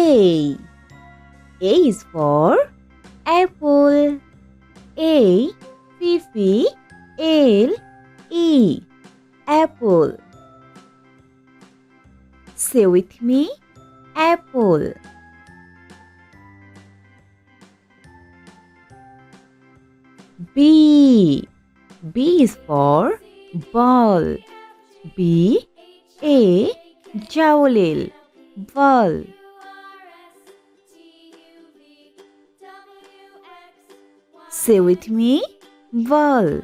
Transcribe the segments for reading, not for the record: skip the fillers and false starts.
A. A is for apple. A, P, L, E. Apple. Say with me. Apple. B. B is for ball. B, A, double L. Ball. Say with me. Ball.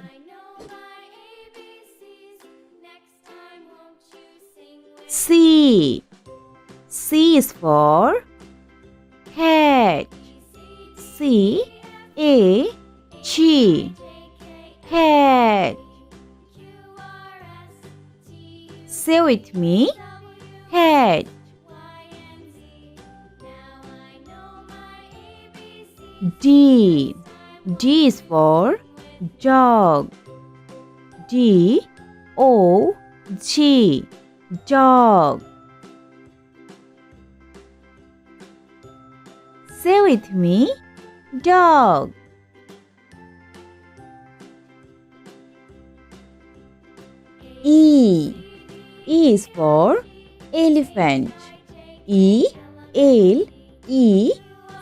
C. C is for cat. C, A, G. Cat. Say with me. Cat. D. D is for dog. D, O, G. Dog. Say with me. Dog. E. E is for elephant. E, L, E,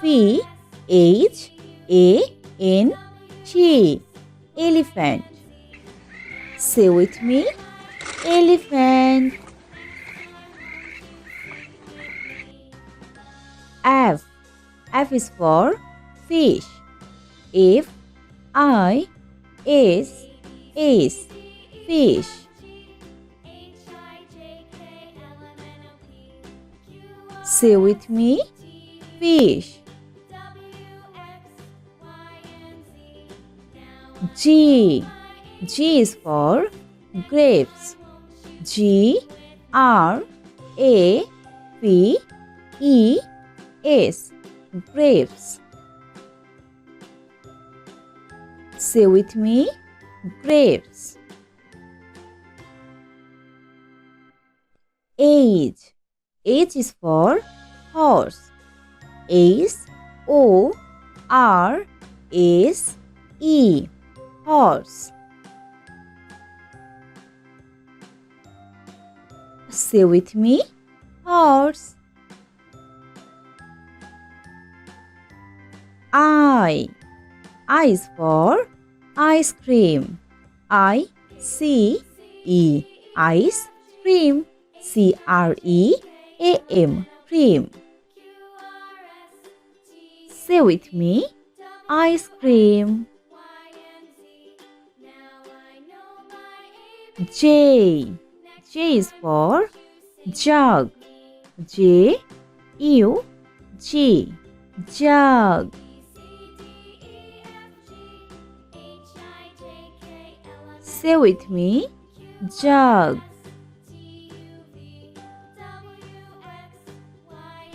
P, H, A, N, T. Elephant. Say with me. Elephant. F. F is for fish. F, I, S, S. Fish. Say with me. Fish. G. G is for grapes. G, R, A, P, E, S. Grapes. Say with me. Grapes. H. H is for horse. H, O, R, S, E. Horse. Say with me. Horse. I. I is for ice cream. I, C, E. Ice cream. C-R-E-A-M. Cream. Say with me. Ice cream. J. J is for jug. J, U, G. Jug. Say with me. Jug.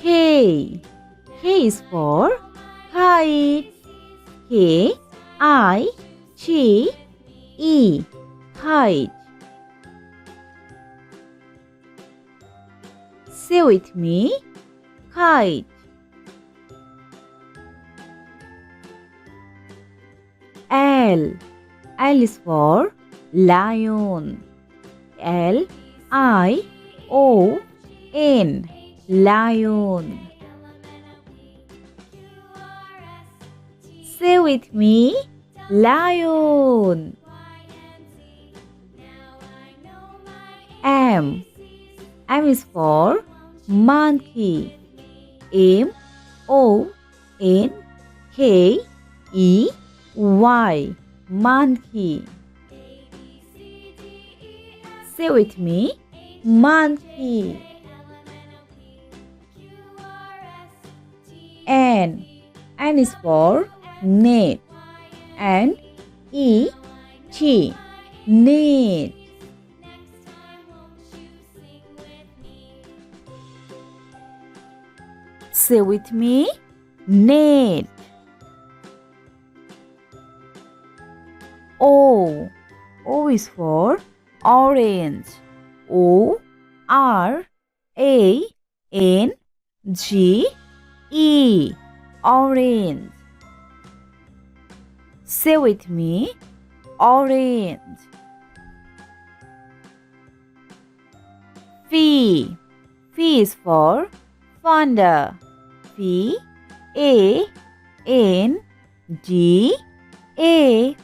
K. K is for kite. K, I, T, E. Kite. Say with me. Kite. L. L is for lion. L, I, O, N. Lion. Say with me. Lion. M. M is for monkey. M, O, N, K, E, Y. Monkey. Say with me. Monkey. N. N is for net. N, E, T. Net. Say with me. Net. O. O is for orange. O, R, A, N, G, E. Orange. Say with me. Orange. V. V is for Founder. V A N D A.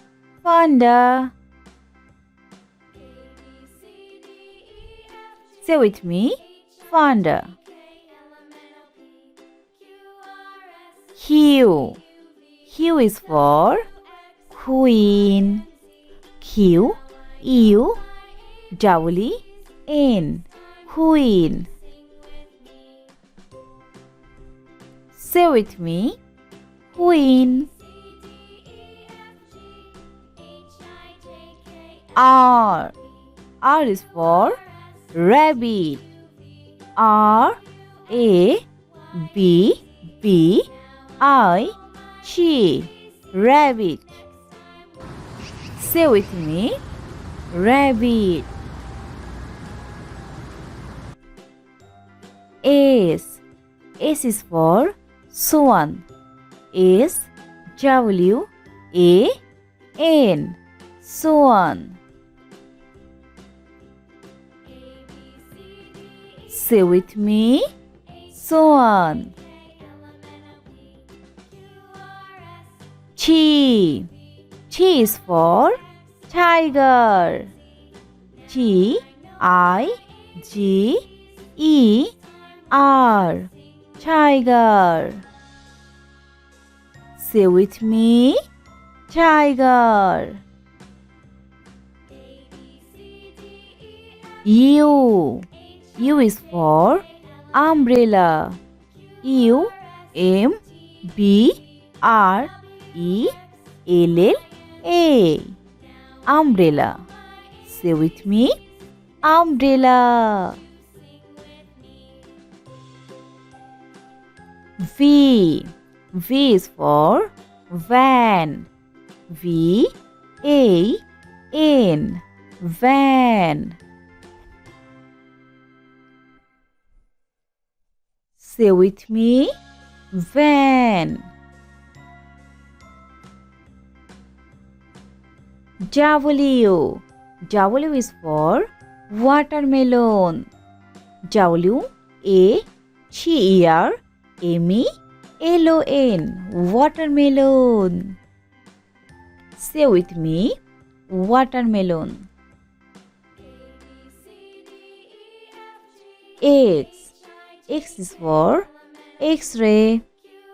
Founder. Say with me. Founder. Q. Q is for Queen. Q U W N. Queen. Say with me. Queen. R. R is for Rabbit. R A B B I T. Rabbit. Say with me. Rabbit. S. S is for Swan. S W A N. Swan. Say with me. Swan. T. T is for Tiger. T I G E R. Tiger. Say with me. Tiger. U. U is for Umbrella. U M B R E L L A. Umbrella. Say with me. Umbrella. V. V is for Van. V A N. Van. Say with me. Van. W. W is for Watermelon. W A T E R M E L O N. Watermelon. Say with me. Watermelon. X. X is for X-ray.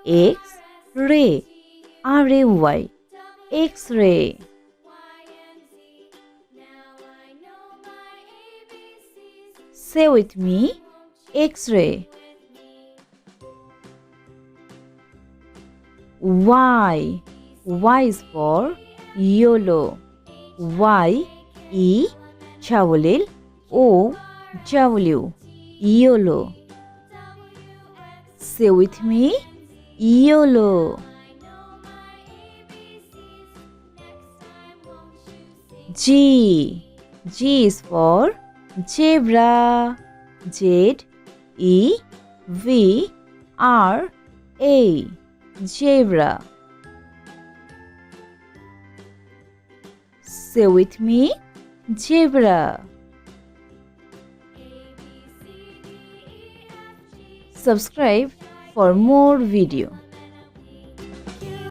X-ray. R-A-Y. X-ray. Say with me. X-ray. Y. Y is for YOLO. Y E double O W. YOLO. Say with me. YOLO. G. G is for Zebra. Z E V R A. Zebra. Say with me. Zebra. Subscribe for more video.